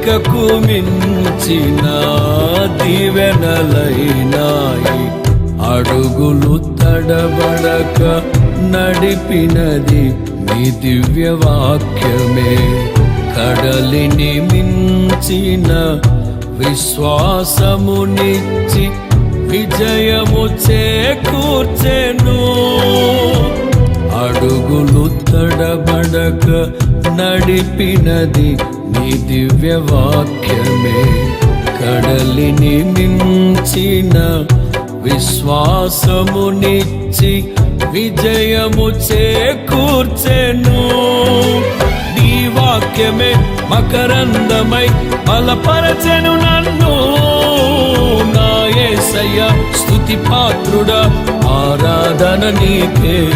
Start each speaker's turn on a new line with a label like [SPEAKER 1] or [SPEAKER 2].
[SPEAKER 1] లెక్కకు మించిన దీవెనలైనాయి. అడుగులు తడబడక నడిపినది నీ దివ్య వాక్యమే. కడలిని మించిన విశ్వాసమునిచ్చి విజయము చేకూర్చెను. అడుగులు తడబడక నడిపినది నీ దివ్య వాక్యమే. కడలిని మించిన విశ్వాసమునిచ్చి విజయము చేకూర్చెను. నీ వాక్యమే మకరందమై బలపరచెను నన్ను. నా యేసయ్య స్తుతి పాత్రుడా, ఆరాధన నీకే.